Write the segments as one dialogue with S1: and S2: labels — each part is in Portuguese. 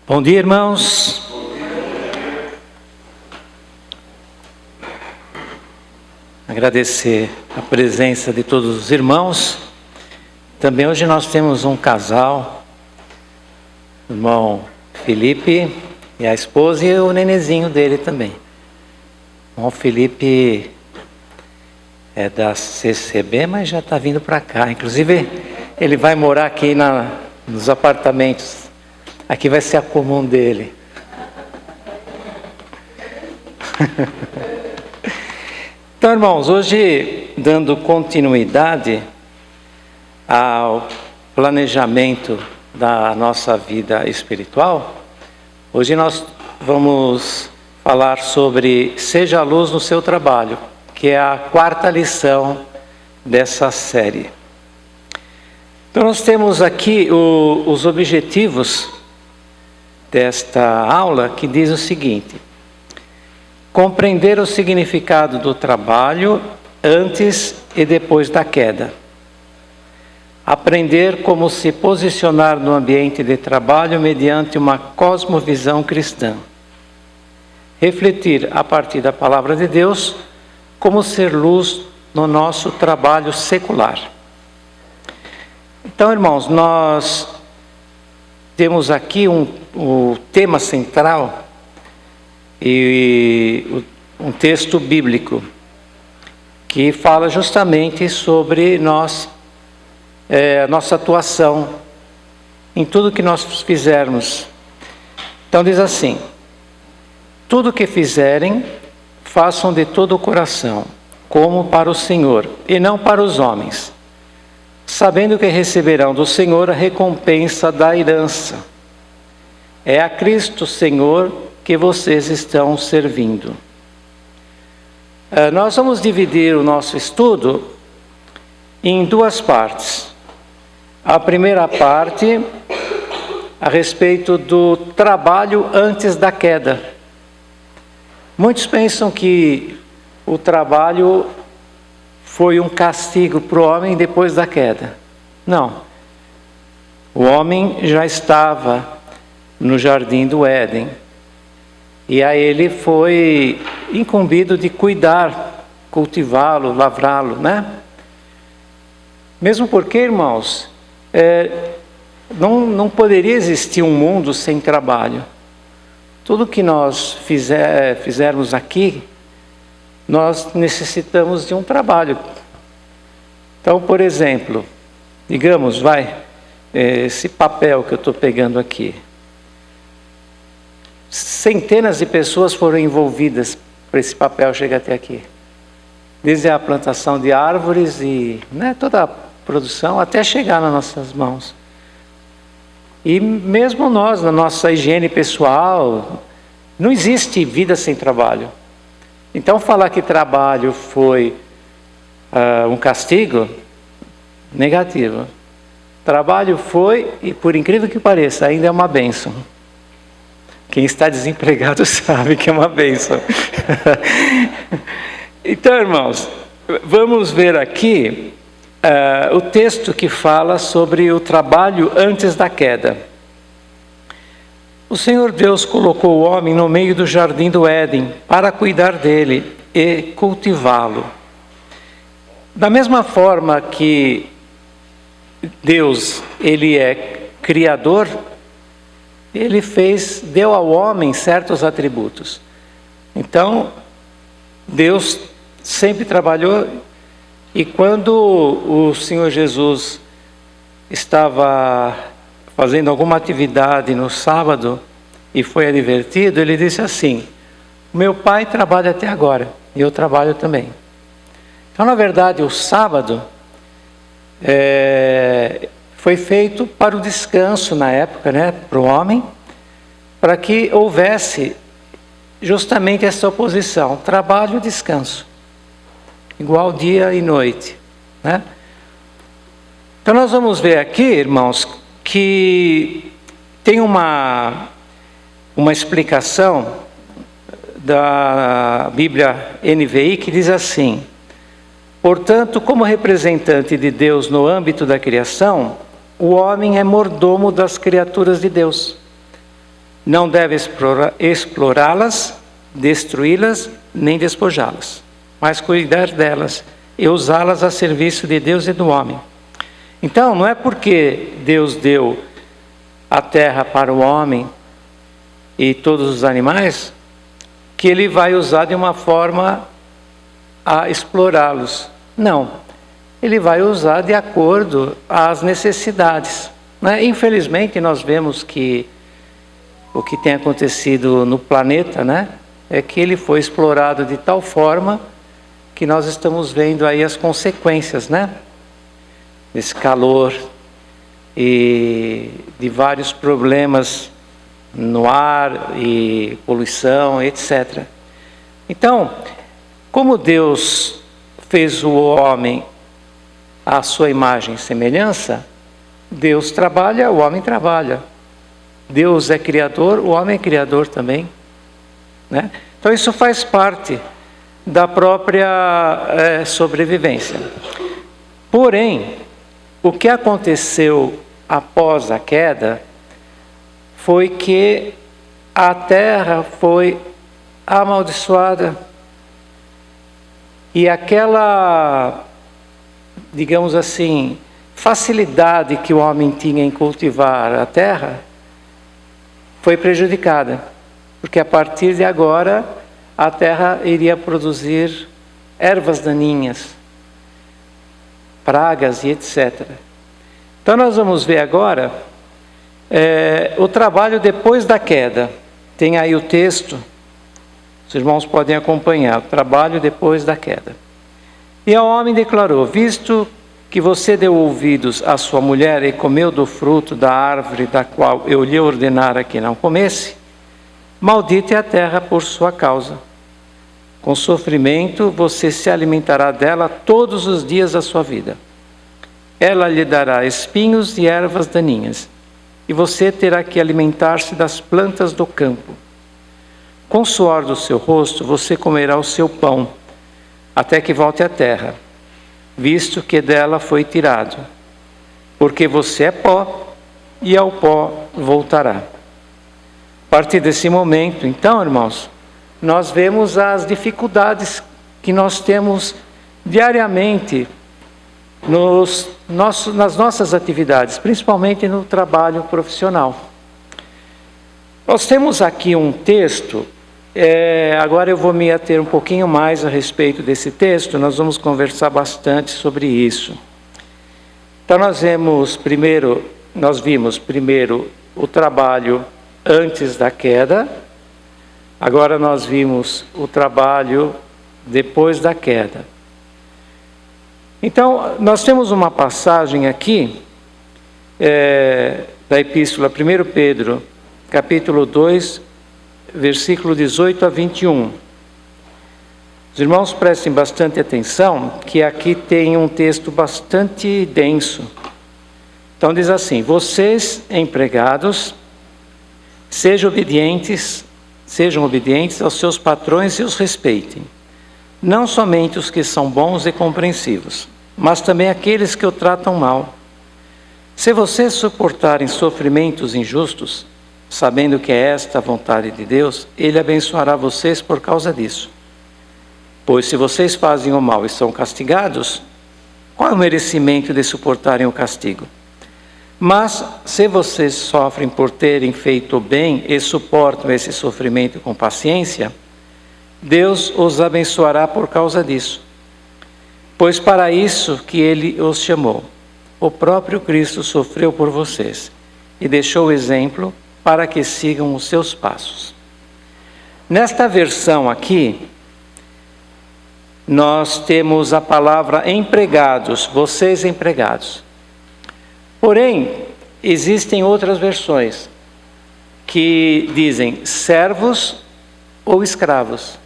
S1: Bom dia, irmãos. Agradecer a presença de todos os irmãos. Também hoje nós temos um casal, o irmão Felipe e a esposa e o nenezinho dele também. O irmão Felipe é da CCB, mas já está vindo para cá. Inclusive, ele vai morar aqui nos apartamentos. Aqui vai ser a comum dele. Então, irmãos, hoje, dando continuidade ao planejamento da nossa vida espiritual, hoje nós vamos falar sobre Seja a Luz no Seu Trabalho, que é a quarta lição dessa série. Então, nós temos aqui os objetivos desta aula, que diz o seguinte: compreender o significado do trabalho antes e depois da queda. Aprender como se posicionar no ambiente de trabalho mediante uma cosmovisão cristã. Refletir, a partir da palavra de Deus, como ser luz no nosso trabalho secular. Então, irmãos, nós temos aqui o tema central e um texto bíblico que fala justamente sobre nossa atuação em tudo que nós fizermos. Então diz assim: tudo que fizerem, façam de todo o coração, como para o Senhor, e não para os homens, sabendo que receberão do Senhor a recompensa da herança. É a Cristo Senhor que vocês estão servindo. Nós vamos dividir o nosso estudo em duas partes. A primeira parte, a respeito do trabalho antes da queda. Muitos pensam que o trabalho foi um castigo para o homem depois da queda. Não. O homem já estava no jardim do Éden. E a ele foi incumbido de cuidar, cultivá-lo, lavrá-lo, né? Mesmo porque, irmãos, não poderia existir um mundo sem trabalho. Tudo que nós fizermos aqui, nós necessitamos de um trabalho. Então, por exemplo, digamos, esse papel que eu estou pegando aqui. Centenas de pessoas foram envolvidas para esse papel chegar até aqui. Desde a plantação de árvores e toda a produção até chegar nas nossas mãos. E mesmo nós, na nossa higiene pessoal, não existe vida sem trabalho. Então falar que trabalho foi um castigo, negativo. Trabalho foi, e por incrível que pareça, ainda é uma bênção. Quem está desempregado sabe que é uma bênção. Então, irmãos, vamos ver aqui o texto que fala sobre o trabalho antes da queda. O Senhor Deus colocou o homem no meio do jardim do Éden para cuidar dele e cultivá-lo. Da mesma forma que Deus, ele é criador, ele deu ao homem certos atributos. Então, Deus sempre trabalhou, e quando o Senhor Jesus estava fazendo alguma atividade no sábado e foi advertido, ele disse assim: meu pai trabalha até agora e eu trabalho também. Então, na verdade, o sábado foi feito para o descanso na época, para o homem, para que houvesse justamente essa oposição, trabalho e descanso, igual dia e noite, Então nós vamos ver aqui, irmãos, que tem uma explicação da Bíblia NVI que diz assim: portanto, como representante de Deus no âmbito da criação, o homem é mordomo das criaturas de Deus. Não deve explorá-las, destruí-las, nem despojá-las, mas cuidar delas e usá-las a serviço de Deus e do homem. Então, não é porque Deus deu a terra para o homem e todos os animais que ele vai usar de uma forma a explorá-los. Não, ele vai usar de acordo às necessidades, né? Infelizmente, nós vemos que o que tem acontecido no planeta, né, é que ele foi explorado de tal forma que nós estamos vendo aí as consequências, né, desse calor e de vários problemas no ar e poluição, etc. Então, como Deus fez o homem à sua imagem e semelhança, Deus trabalha, o homem trabalha. Deus é criador, o homem é criador também, né? Então isso faz parte da própria sobrevivência. Porém, o que aconteceu após a queda foi que a terra foi amaldiçoada e aquela, digamos assim, facilidade que o homem tinha em cultivar a terra foi prejudicada, porque a partir de agora a terra iria produzir ervas daninhas, pragas e etc. Então nós vamos ver agora o trabalho depois da queda. Tem aí o texto, os irmãos podem acompanhar, o trabalho depois da queda. E ao homem declarou: visto que você deu ouvidos à sua mulher e comeu do fruto da árvore da qual eu lhe ordenara que não comesse, maldita é a terra por sua causa. Com sofrimento você se alimentará dela todos os dias da sua vida. Ela lhe dará espinhos e ervas daninhas, e você terá que alimentar-se das plantas do campo. Com o suor do seu rosto você comerá o seu pão, até que volte à terra, visto que dela foi tirado, porque você é pó, e ao pó voltará. A partir desse momento, então, irmãos, nós vemos as dificuldades que nós temos diariamente nas nossas atividades, principalmente no trabalho profissional. Nós temos aqui um texto, agora eu vou me ater um pouquinho mais a respeito desse texto, nós vamos conversar bastante sobre isso. Então nós vimos primeiro o trabalho antes da queda, agora nós vimos o trabalho depois da queda. Então, nós temos uma passagem aqui, da Epístola 1 Pedro, capítulo 2, versículo 18 a 21. Os irmãos prestem bastante atenção, que aqui tem um texto bastante denso. Então diz assim: vocês, empregados, sejam obedientes aos seus patrões e os respeitem. Não somente os que são bons e compreensivos, mas também aqueles que o tratam mal. Se vocês suportarem sofrimentos injustos, sabendo que é esta a vontade de Deus, Ele abençoará vocês por causa disso. Pois se vocês fazem o mal e são castigados, qual é o merecimento de suportarem o castigo? Mas se vocês sofrem por terem feito o bem e suportam esse sofrimento com paciência, Deus os abençoará por causa disso. Pois para isso que Ele os chamou. O próprio Cristo sofreu por vocês e deixou o exemplo para que sigam os seus passos. Nesta versão aqui, nós temos a palavra empregados, vocês empregados. Porém, existem outras versões que dizem servos ou escravos.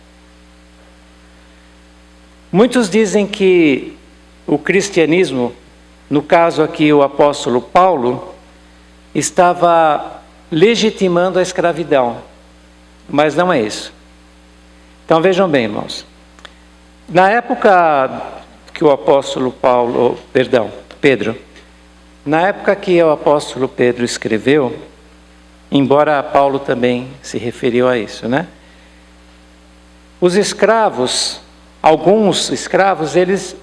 S1: Muitos dizem que o cristianismo, no caso aqui o apóstolo Paulo, estava legitimando a escravidão, mas não é isso. Então vejam bem, irmãos. Na época que o apóstolo Pedro, na época que o apóstolo Pedro escreveu, embora Paulo também se referiu a isso, né? Os escravos, alguns escravos, eles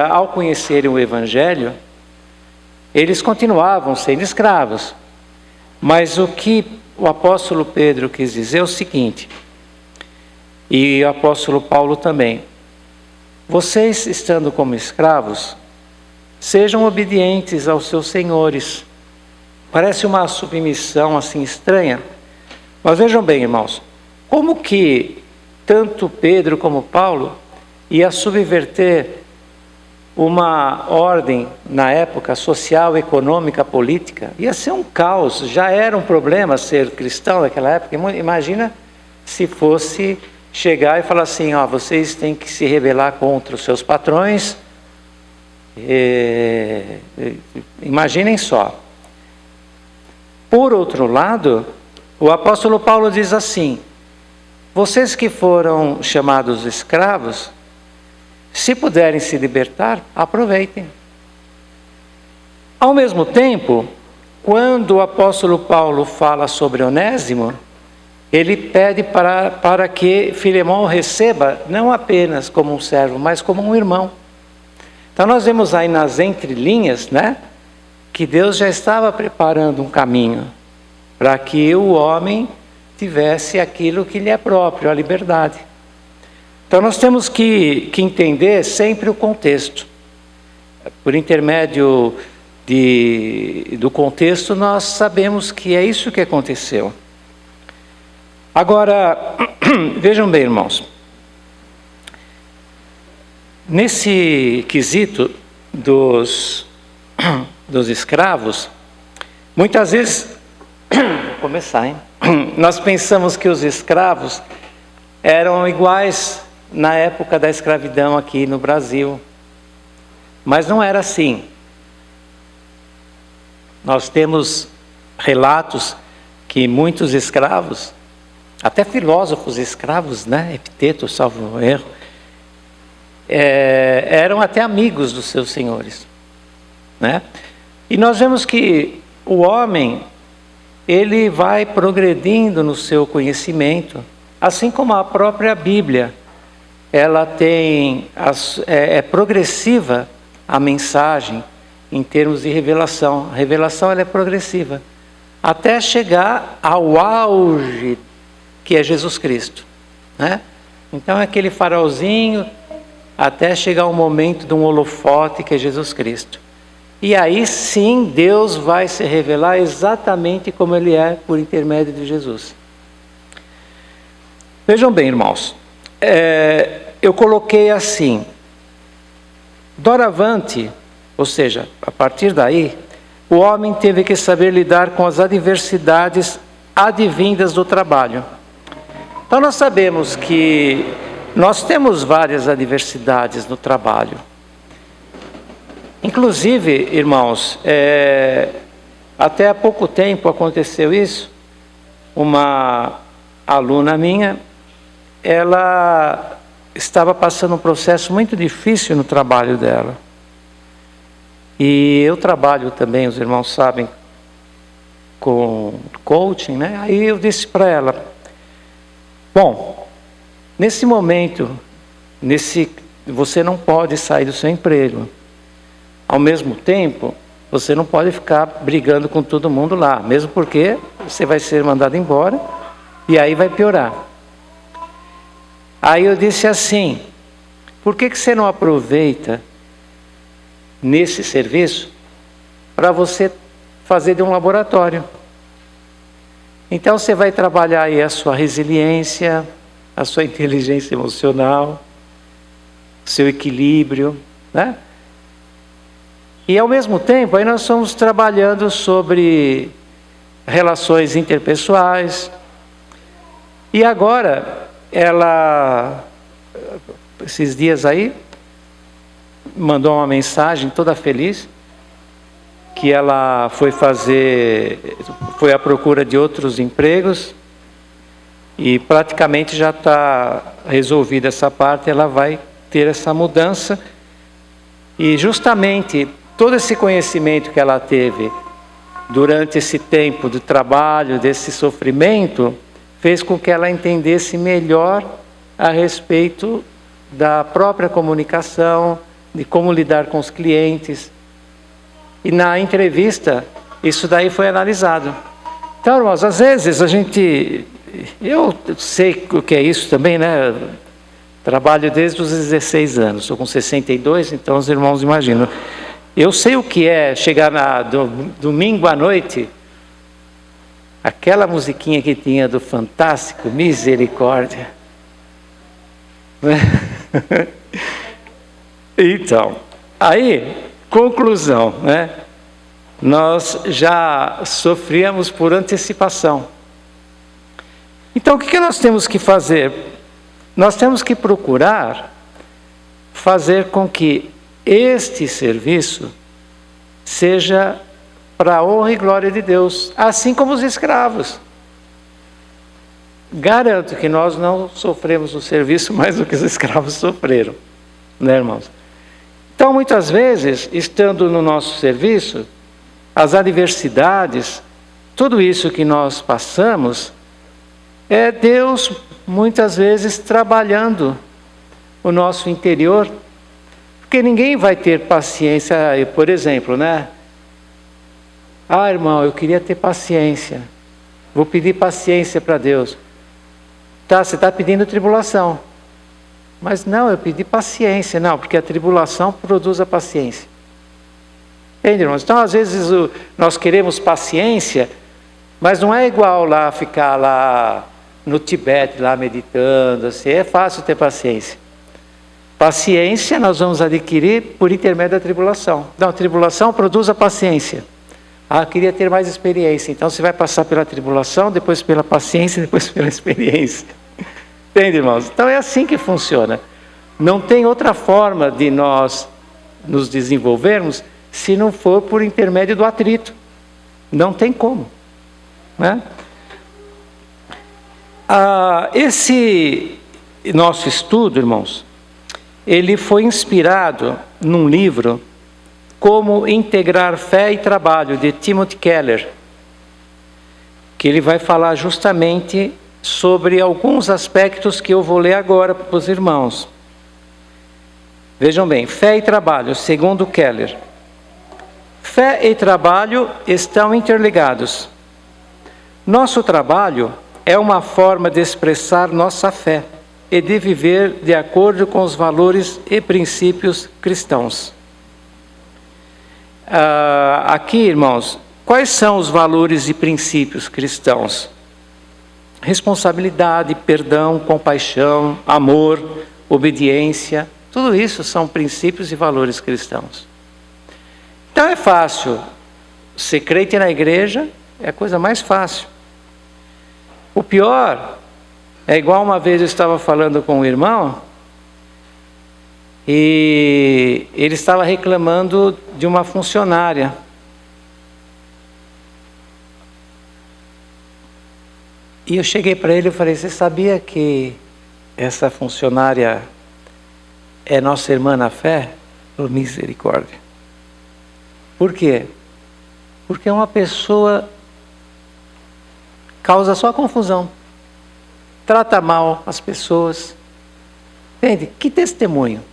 S1: ao conhecerem o Evangelho, eles continuavam sendo escravos. Mas o que o apóstolo Pedro quis dizer é o seguinte, e o apóstolo Paulo também: vocês, estando como escravos, sejam obedientes aos seus senhores. Parece uma submissão assim estranha, mas vejam bem, irmãos, como que tanto Pedro como Paulo ia subverter uma ordem na época social, econômica, política? Ia ser um caos. Já era um problema ser cristão naquela época. Imagina se fosse chegar e falar assim: ó, vocês têm que se rebelar contra os seus patrões. Imaginem só. Por outro lado, o apóstolo Paulo diz assim: vocês que foram chamados escravos, se puderem se libertar, aproveitem. Ao mesmo tempo, quando o apóstolo Paulo fala sobre Onésimo, ele pede para que Filemão o receba não apenas como um servo, mas como um irmão. Então nós vemos aí nas entrelinhas, né, que Deus já estava preparando um caminho para que o homem tivesse aquilo que lhe é próprio, a liberdade. Então nós temos que entender sempre o contexto. Por intermédio do contexto, nós sabemos que é isso que aconteceu. Agora, vejam bem, irmãos, nesse quesito dos escravos, muitas vezes, vou começar, hein? Nós pensamos que os escravos eram iguais na época da escravidão aqui no Brasil, mas não era assim. Nós temos relatos que muitos escravos, até filósofos escravos, né, Epiteto, salvo erro, eram até amigos dos seus senhores, né? E nós vemos que o homem, ele vai progredindo no seu conhecimento, assim como a própria Bíblia. Ela é progressiva a mensagem em termos de revelação. A revelação ela é progressiva, até chegar ao auge, que é Jesus Cristo, né? Então é aquele farolzinho, até chegar o momento de um holofote, que é Jesus Cristo. E aí sim Deus vai se revelar exatamente como Ele é, por intermédio de Jesus. Vejam bem, irmãos, eu coloquei assim: doravante, ou seja, a partir daí, o homem teve que saber lidar com as adversidades advindas do trabalho. Então nós sabemos que nós temos várias adversidades no trabalho. Inclusive, irmãos, até há pouco tempo aconteceu isso. Uma aluna minha, ela estava passando um processo muito difícil no trabalho dela. E eu trabalho também, os irmãos sabem, com coaching, né? Aí eu disse para ela: bom, nesse momento, você não pode sair do seu emprego. Ao mesmo tempo, você não pode ficar brigando com todo mundo lá, mesmo porque você vai ser mandado embora e aí vai piorar. Aí eu disse assim: por que você não aproveita nesse serviço para você fazer de um laboratório? Então você vai trabalhar aí a sua resiliência, a sua inteligência emocional, seu equilíbrio, né? E ao mesmo tempo, aí nós estamos trabalhando sobre relações interpessoais. E agora, ela, esses dias aí, mandou uma mensagem toda feliz, que ela foi à procura de outros empregos, e praticamente já está resolvida essa parte, ela vai ter essa mudança, e justamente todo esse conhecimento que ela teve durante esse tempo de trabalho, desse sofrimento, fez com que ela entendesse melhor a respeito da própria comunicação, de como lidar com os clientes. E na entrevista, isso daí foi analisado. Então, irmãos, às vezes eu sei o que é isso também, né? Trabalho desde os 16 anos, estou com 62, então os irmãos imaginam. Eu sei o que é chegar domingo à noite, aquela musiquinha que tinha do Fantástico, Misericórdia. Então, aí, conclusão, né? Nós já sofríamos por antecipação. Então, o que nós temos que fazer? Nós temos que procurar fazer com que este serviço seja para a honra e glória de Deus, assim como os escravos. Garanto que nós não sofremos o serviço mais do que os escravos sofreram, né, irmãos? Então, muitas vezes, estando no nosso serviço, as adversidades, tudo isso que nós passamos, é Deus, muitas vezes, trabalhando o nosso interior, porque ninguém vai ter paciência, por exemplo, né? Ah, irmão, eu queria ter paciência, vou pedir paciência para Deus. Tá, você está pedindo tribulação. Mas não, eu pedi paciência. Não, porque a tribulação produz a paciência. Entende, irmãos? Então, às vezes, nós queremos paciência, mas não é igual lá ficar lá no Tibete, lá meditando, assim. É fácil ter paciência. Paciência nós vamos adquirir por intermédio da tribulação. Então, a tribulação produz a paciência. Ah, eu queria ter mais experiência. Então, você vai passar pela tribulação, depois pela paciência, depois pela experiência. Entende, irmãos? Então, é assim que funciona. Não tem outra forma de nós nos desenvolvermos se não for por intermédio do atrito. Não tem como, né? Esse nosso estudo, irmãos, ele foi inspirado num livro, Como Integrar Fé e Trabalho, de Timothy Keller, que ele vai falar justamente sobre alguns aspectos que eu vou ler agora para os irmãos. Vejam bem, fé e trabalho, segundo Keller. Fé e trabalho estão interligados. Nosso trabalho é uma forma de expressar nossa fé e de viver de acordo com os valores e princípios cristãos. Aqui, irmãos, quais são os valores e princípios cristãos? Responsabilidade, perdão, compaixão, amor, obediência, tudo isso são princípios e valores cristãos. Então é fácil, ser crente na igreja é a coisa mais fácil. O pior é igual uma vez eu estava falando com um irmão, e ele estava reclamando de uma funcionária. E eu cheguei para ele e falei, você sabia que essa funcionária é nossa irmã na fé? Oh, misericórdia. Por quê? Porque uma pessoa causa só confusão. Trata mal as pessoas. Entende? Que testemunho.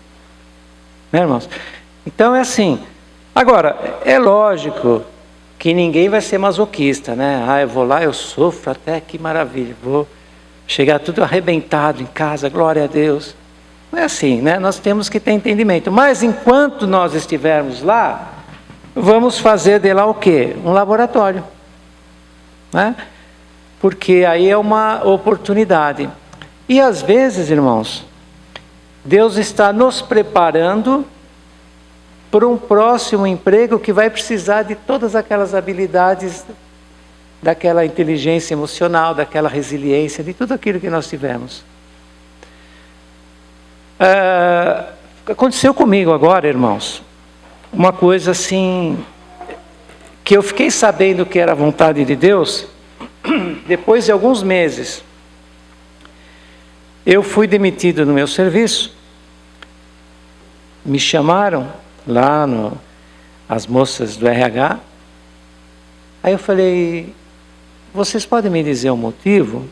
S1: Né, irmãos? Então é assim. Agora, é lógico que ninguém vai ser masoquista, né? Ah, eu vou lá, eu sofro até, que maravilha. Vou chegar tudo arrebentado em casa, glória a Deus. Não é assim, né? Nós temos que ter entendimento. Mas enquanto nós estivermos lá, vamos fazer de lá o quê? Um laboratório. Né? Porque aí é uma oportunidade. E às vezes, irmãos, Deus está nos preparando para um próximo emprego que vai precisar de todas aquelas habilidades, daquela inteligência emocional, daquela resiliência, de tudo aquilo que nós tivemos. Aconteceu comigo agora, irmãos, uma coisa assim, que eu fiquei sabendo que era a vontade de Deus, depois de alguns meses. Eu fui demitido no meu serviço, me chamaram lá, as moças do RH, Aí eu falei, vocês podem me dizer o motivo?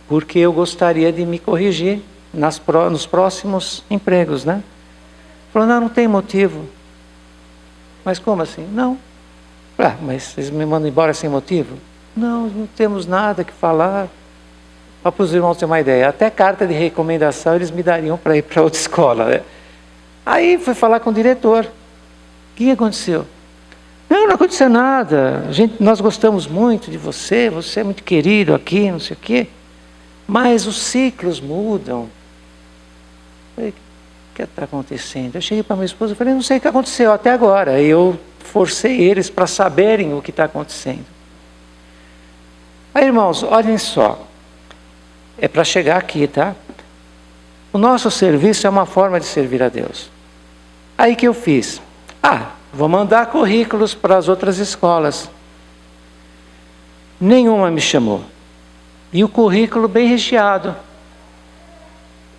S1: Porque eu gostaria de me corrigir nos próximos empregos, né? Falou, não tem motivo. Mas como assim? Não. Mas vocês me mandam embora sem motivo? Não temos nada que falar. Para os irmãos terem uma ideia, até carta de recomendação eles me dariam para ir para outra escola, né? Aí fui falar com o diretor. O que aconteceu? Não aconteceu nada. Nós gostamos muito de você é muito querido aqui, não sei o quê. Mas os ciclos mudam. Falei, o que está acontecendo? Eu cheguei para minha esposa e falei, não sei o que aconteceu até agora. E eu forcei eles para saberem o que está acontecendo. Aí, irmãos, olhem só. É para chegar aqui, tá? O nosso serviço é uma forma de servir a Deus. Aí que eu fiz? Vou mandar currículos para as outras escolas. Nenhuma me chamou. E o currículo bem recheado.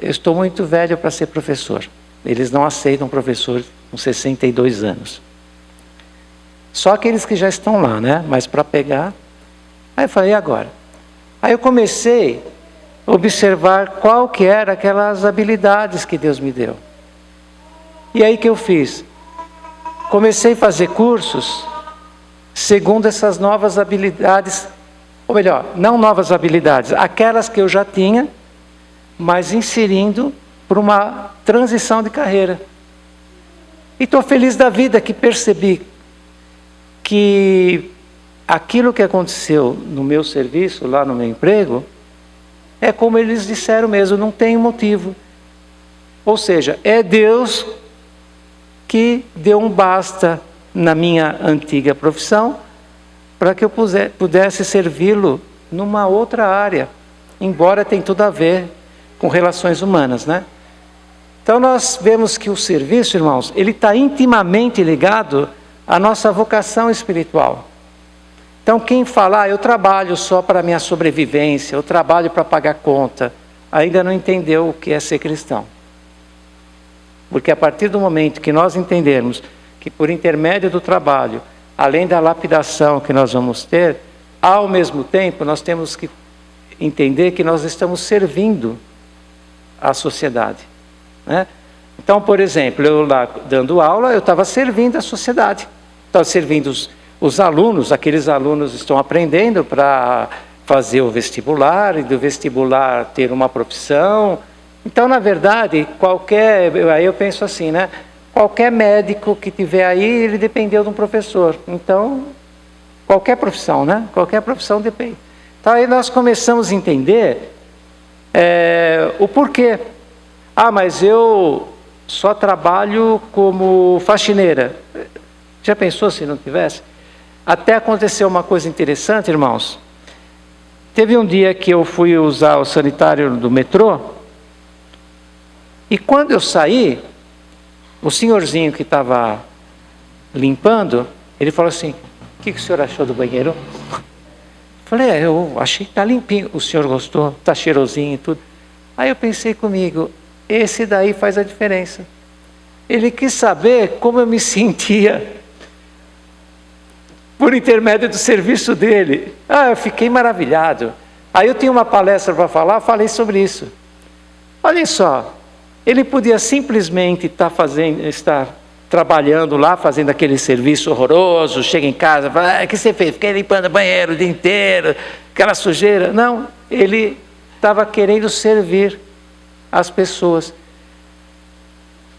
S1: Eu estou muito velho para ser professor. Eles não aceitam professor com 62 anos. Só aqueles que já estão lá, né? Mas para pegar... Aí eu falei, e agora? Aí eu comecei a observar qual que eram aquelas habilidades que Deus me deu. E aí que eu fiz? Comecei a fazer cursos segundo essas novas habilidades, ou melhor, não novas habilidades, aquelas que eu já tinha, mas inserindo para uma transição de carreira. E estou feliz da vida que percebi que aquilo que aconteceu no meu serviço, lá no meu emprego, é como eles disseram mesmo, não tem motivo. Ou seja, é Deus que deu um basta na minha antiga profissão para que eu pudesse servi-lo numa outra área, embora tenha tudo a ver com relações humanas, né? Então nós vemos que o serviço, irmãos, ele está intimamente ligado à nossa vocação espiritual. Então quem fala, eu trabalho só para a minha sobrevivência, eu trabalho para pagar conta, ainda não entendeu o que é ser cristão. Porque a partir do momento que nós entendermos que por intermédio do trabalho, além da lapidação que nós vamos ter, ao mesmo tempo nós temos que entender que nós estamos servindo a sociedade, né? Então, por exemplo, eu lá dando aula, eu estava servindo a sociedade, estava servindo os alunos, aqueles alunos estão aprendendo para fazer o vestibular, e do vestibular ter uma profissão. Então, na verdade, aí eu penso assim, né? Qualquer médico que tiver aí, ele dependeu de um professor. Então, qualquer profissão, né? Qualquer profissão depende. Então, aí nós começamos a entender o porquê. Mas eu só trabalho como faxineira. Já pensou se não tivesse? Até aconteceu uma coisa interessante, irmãos. Teve um dia que eu fui usar o sanitário do metrô, e quando eu saí, o senhorzinho que estava limpando, ele falou assim, o que o senhor achou do banheiro? Falei, eu achei que está limpinho. O senhor gostou? Está cheirosinho e tudo. Aí eu pensei comigo, esse daí faz a diferença. Ele quis saber como eu me sentia por intermédio do serviço dele. Eu fiquei maravilhado. Aí eu tinha uma palestra para falar, falei sobre isso. Olhem só, ele podia simplesmente estar trabalhando lá, fazendo aquele serviço horroroso, chega em casa, fala, o que você fez? Fiquei limpando o banheiro o dia inteiro, aquela sujeira. Não, ele estava querendo servir as pessoas.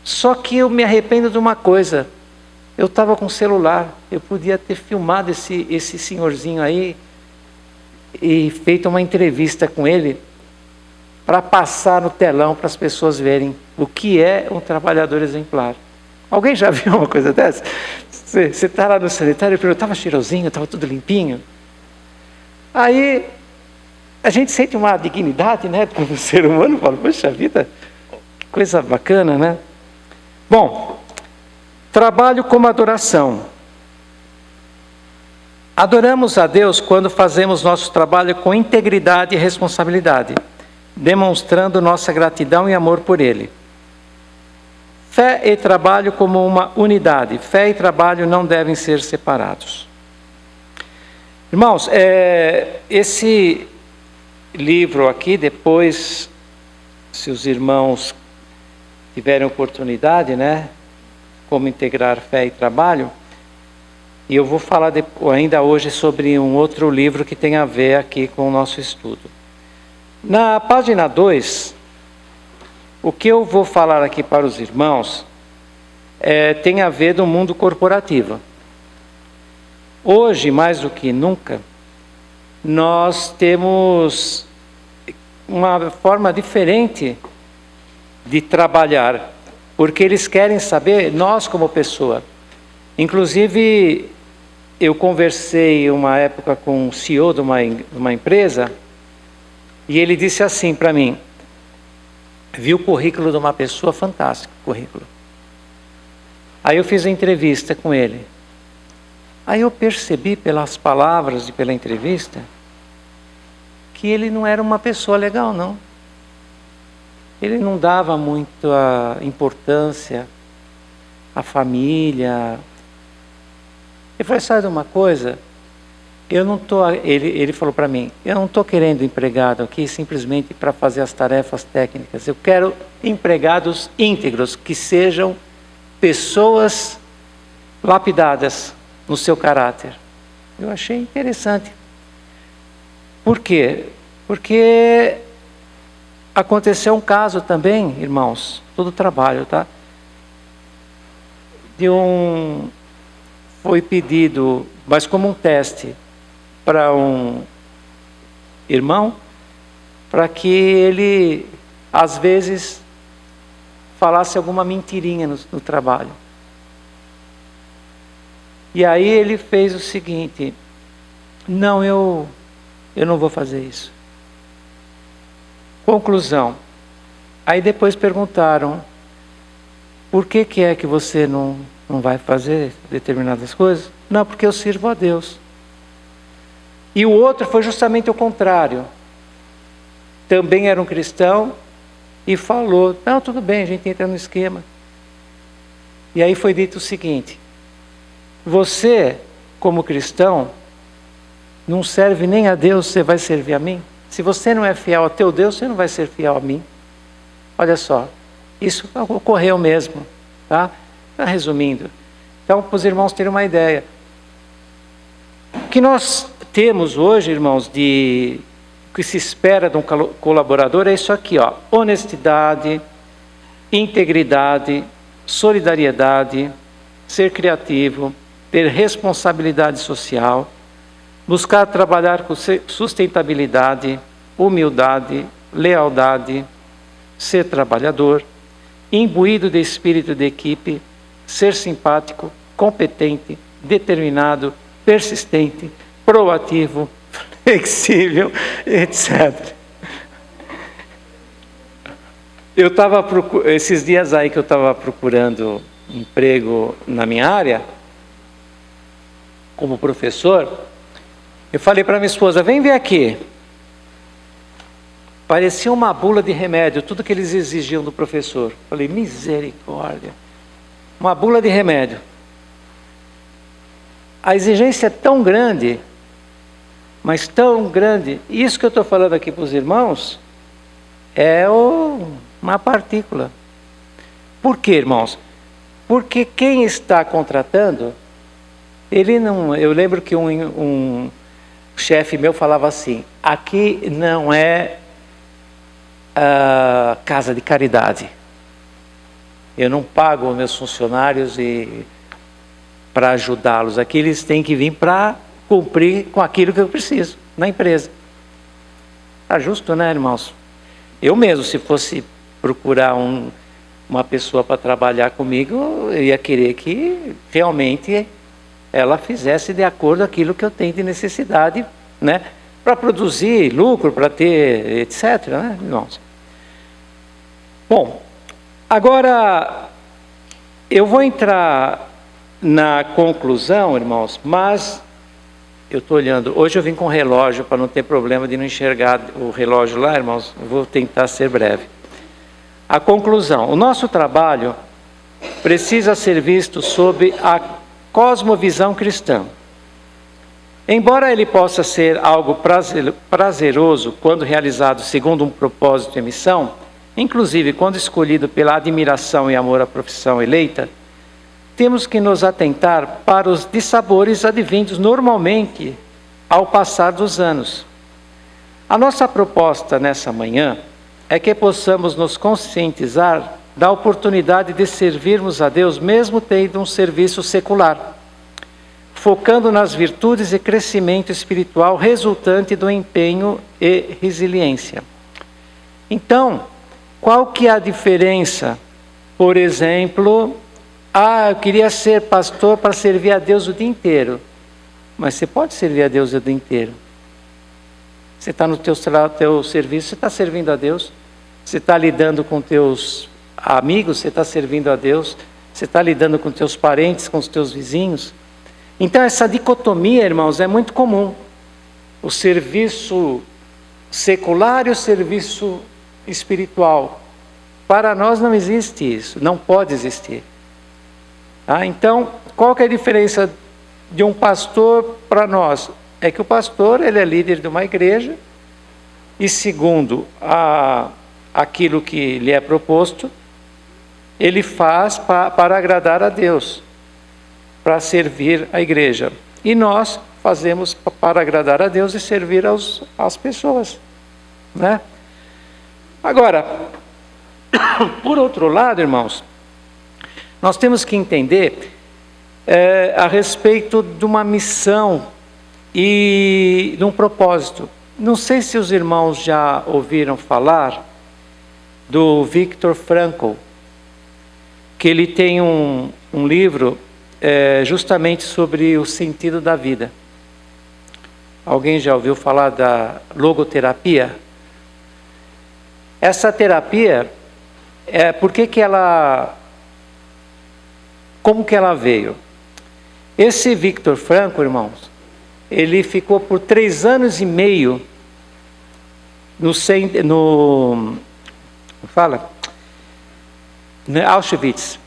S1: Só que eu me arrependo de uma coisa, eu estava com o celular, eu podia ter filmado esse senhorzinho aí e feito uma entrevista com ele para passar no telão para as pessoas verem o que é um trabalhador exemplar. Alguém já viu uma coisa dessa? Você está lá no sanitário e estava cheirosinho, estava tudo limpinho. Aí a gente sente uma dignidade, né, como ser humano, fala, poxa vida, que coisa bacana, né? Bom, trabalho como adoração. Adoramos a Deus quando fazemos nosso trabalho com integridade e responsabilidade, demonstrando nossa gratidão e amor por Ele. Fé e trabalho como uma unidade. Fé e trabalho não devem ser separados. Irmãos, esse livro aqui, depois, se os irmãos tiverem oportunidade, né, como integrar fé e trabalho, e eu vou falar ainda hoje sobre um outro livro que tem a ver aqui com o nosso estudo. Na página 2, o que eu vou falar aqui para os irmãos tem a ver do mundo corporativo. Hoje, mais do que nunca, nós temos uma forma diferente de trabalhar, porque eles querem saber nós como pessoa. Inclusive, eu conversei uma época com o CEO de uma empresa, e ele disse assim para mim: vi o currículo de uma pessoa, fantástico currículo. Aí eu fiz a entrevista com ele. Aí eu percebi pelas palavras e pela entrevista que ele não era uma pessoa legal, não. Ele não dava muita importância à família. Eu falei: sabe de uma coisa? Ele falou para mim: eu não estou querendo empregado aqui simplesmente para fazer as tarefas técnicas. Eu quero empregados íntegros, que sejam pessoas lapidadas no seu caráter. Eu achei interessante. Por quê? Porque aconteceu um caso também, irmãos, todo trabalho, tá? Foi pedido, mas como um teste, para um irmão, para que ele, às vezes, falasse alguma mentirinha no trabalho. E aí ele fez o seguinte: não, eu não vou fazer isso. Conclusão. Aí depois perguntaram: por que é que você não vai fazer determinadas coisas? Não, porque eu sirvo a Deus. E o outro foi justamente o contrário. Também era um cristão e falou: não, tudo bem, a gente entra no esquema. E aí foi dito o seguinte: você, como cristão, não serve nem a Deus, você vai servir a mim? Se você não é fiel a teu Deus, você não vai ser fiel a mim. Olha só, isso ocorreu mesmo, tá? Resumindo, então, para os irmãos terem uma ideia, o que nós temos hoje, irmãos, o que se espera de um colaborador é isso aqui, ó: honestidade, integridade, solidariedade, ser criativo, ter responsabilidade social, buscar trabalhar com sustentabilidade, humildade, lealdade, ser trabalhador, imbuído de espírito de equipe, ser simpático, competente, determinado, persistente, proativo, flexível, etc. Eu estava esses dias aí que eu estava procurando emprego na minha área, como professor, eu falei para minha esposa: vem ver aqui. Parecia uma bula de remédio, tudo que eles exigiam do professor. Falei: misericórdia. Uma bula de remédio. A exigência é tão grande, mas tão grande. Isso que eu estou falando aqui para os irmãos é uma partícula. Por quê, irmãos? Porque quem está contratando, ele não... Eu lembro que um chefe meu falava assim: aqui não é casa de caridade. Eu não pago meus funcionários para ajudá-los. Aqui eles têm que vir para cumprir com aquilo que eu preciso na empresa. Está justo, né, irmãos? Eu mesmo, se fosse procurar uma pessoa para trabalhar comigo, eu ia querer que realmente ela fizesse de acordo com aquilo que eu tenho de necessidade, né? Para produzir lucro, para ter, etc., né, irmãos? Bom, agora eu vou entrar na conclusão, irmãos, mas eu estou olhando, hoje eu vim com relógio para não ter problema de não enxergar o relógio lá, irmãos. Eu vou tentar ser breve. A conclusão: o nosso trabalho precisa ser visto sob a cosmovisão cristã. Embora ele possa ser algo prazeroso quando realizado segundo um propósito e missão, inclusive quando escolhido pela admiração e amor à profissão eleita, temos que nos atentar para os dissabores advindos normalmente ao passar dos anos. A nossa proposta nessa manhã é que possamos nos conscientizar da oportunidade de servirmos a Deus mesmo tendo um serviço secular, focando nas virtudes e crescimento espiritual resultante do empenho e resiliência. Então, qual que é a diferença? Por exemplo, eu queria ser pastor para servir a Deus o dia inteiro. Mas você pode servir a Deus o dia inteiro. Você está no teu serviço, você está servindo a Deus. Você está lidando com teus amigos, você está servindo a Deus. Você está lidando com teus parentes, com os teus vizinhos. Então essa dicotomia, irmãos, é muito comum. O serviço secular e o serviço espiritual. Para nós não existe isso, não pode existir. Então, qual que é a diferença de um pastor para nós? É que o pastor, ele é líder de uma igreja e segundo aquilo que lhe é proposto, ele faz para agradar a Deus, para servir a igreja. E nós fazemos para agradar a Deus e servir às pessoas, né? Agora, por outro lado, irmãos, nós temos que entender a respeito de uma missão e de um propósito. Não sei se os irmãos já ouviram falar do Viktor Frankl, que ele tem um livro justamente sobre o sentido da vida. Alguém já ouviu falar da logoterapia? Essa terapia, como que ela veio? Esse Viktor Frankl, irmãos, ele ficou por 3 anos e meio no Auschwitz,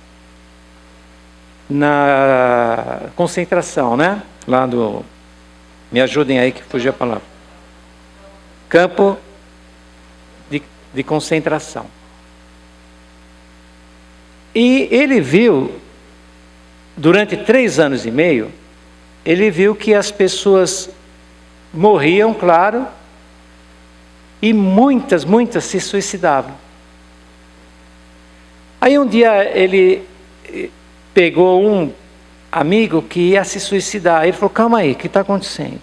S1: na concentração, né? Me ajudem aí que fugiu a palavra. Campo de concentração. E ele viu, durante 3 anos e meio, ele viu que as pessoas morriam, claro, e muitas se suicidavam. Aí um dia ele pegou um amigo que ia se suicidar. Ele falou: calma aí, o que está acontecendo?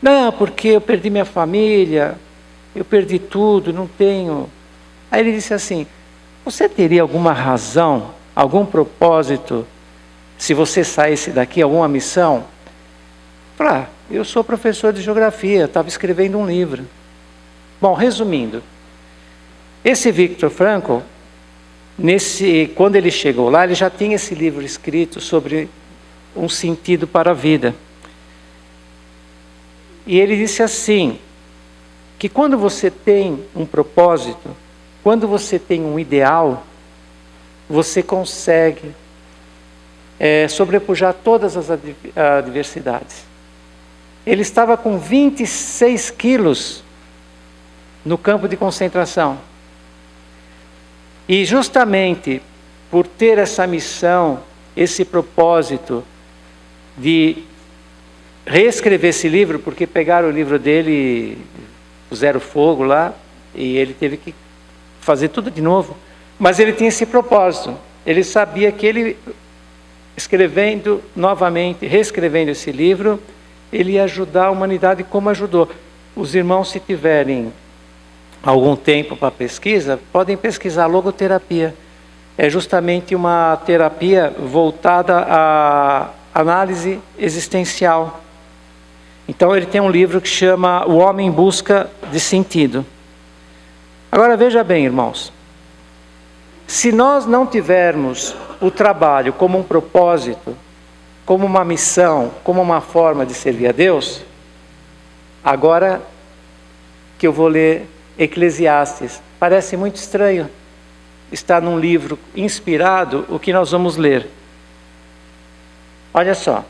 S1: Não, porque eu perdi minha família, eu perdi tudo, não tenho. Aí ele disse assim: você teria alguma razão, algum propósito, se você saísse daqui, alguma missão? Eu falei: eu sou professor de geografia, estava escrevendo um livro. Bom, resumindo, esse Viktor Frankl, quando ele chegou lá, ele já tinha esse livro escrito sobre um sentido para a vida. E ele disse assim, que quando você tem um propósito, quando você tem um ideal, você consegue sobrepujar todas as adversidades. Ele estava com 26 quilos no campo de concentração. E justamente por ter essa missão, esse propósito de reescrever esse livro, porque pegaram o livro dele, puseram fogo lá, e ele teve que fazer tudo de novo. Mas ele tinha esse propósito. Ele sabia que ele, escrevendo novamente, reescrevendo esse livro, ele ia ajudar a humanidade como ajudou. Os irmãos, se tiverem algum tempo para pesquisa, podem pesquisar logoterapia. É justamente uma terapia voltada à análise existencial. Então ele tem um livro que chama O Homem em Busca de Sentido. Agora veja bem, irmãos, se nós não tivermos o trabalho como um propósito, como uma missão, como uma forma de servir a Deus, agora que eu vou ler Eclesiastes, parece muito estranho estar num livro inspirado o que nós vamos ler. Olha só,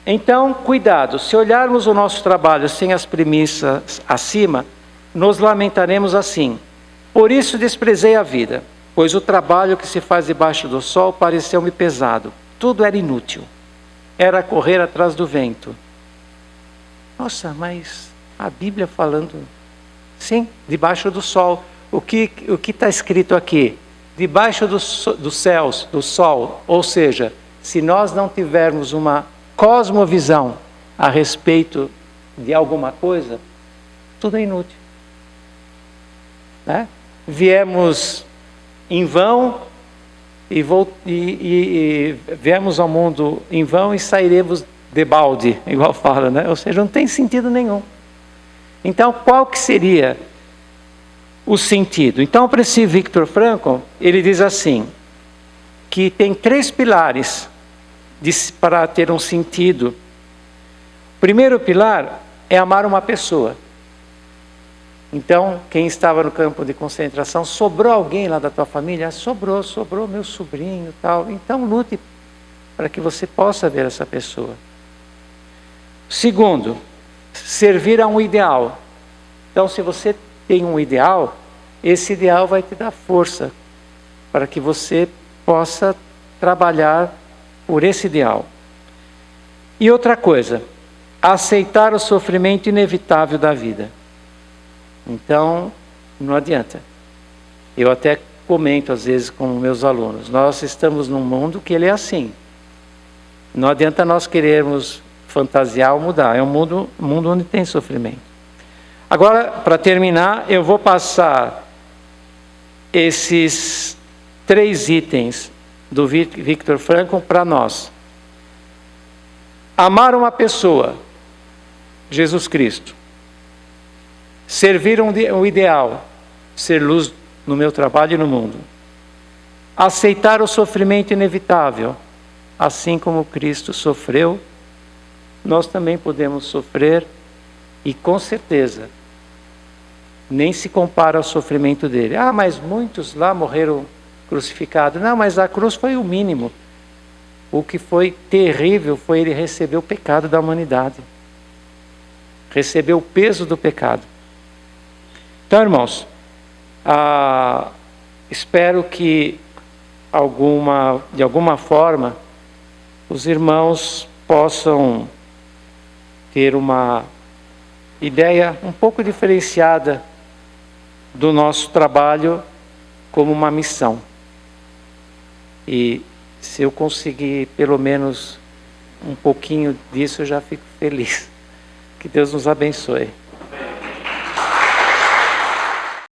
S1: Então, cuidado, se olharmos o nosso trabalho sem as premissas acima, nos lamentaremos assim. Por isso desprezei a vida, pois o trabalho que se faz debaixo do sol pareceu-me pesado. Tudo era inútil. Era correr atrás do vento. Nossa, mas a Bíblia falando... Sim, debaixo do sol. O que está escrito aqui? Debaixo dos céus, do sol. Ou seja, se nós não tivermos uma cosmovisão a respeito de alguma coisa, tudo é inútil. Né? Viemos em vão e viemos ao mundo em vão e sairemos debalde, igual fala, né? Ou seja, não tem sentido nenhum. Então, qual que seria o sentido? Então, para esse Viktor Frankl, ele diz assim, que tem 3 pilares para ter um sentido. O primeiro pilar é amar uma pessoa. Então, quem estava no campo de concentração, sobrou alguém lá da tua família? Sobrou meu sobrinho, tal. Então, lute para que você possa ver essa pessoa. Segundo, servir a um ideal. Então, se você tem um ideal, esse ideal vai te dar força para que você possa trabalhar por esse ideal. E outra coisa, aceitar o sofrimento inevitável da vida. Então, não adianta. Eu até comento às vezes com meus alunos, nós estamos num mundo que ele é assim. Não adianta nós querermos fantasiar ou mudar, é um mundo onde tem sofrimento. Agora, para terminar, eu vou passar esses 3 itens do Viktor Frankl para nós. Amar uma pessoa, Jesus Cristo. Servir um ideal, ser luz no meu trabalho e no mundo. Aceitar o sofrimento inevitável, assim como Cristo sofreu, nós também podemos sofrer e com certeza nem se compara ao sofrimento dele. Ah, mas muitos lá morreram crucificados. Não, mas a cruz foi o mínimo. O que foi terrível foi ele receber o pecado da humanidade. Receber o peso do pecado. Então, irmãos, espero que de alguma forma os irmãos possam ter uma ideia um pouco diferenciada do nosso trabalho como uma missão. E se eu conseguir pelo menos um pouquinho disso, eu já fico feliz. Que Deus nos abençoe.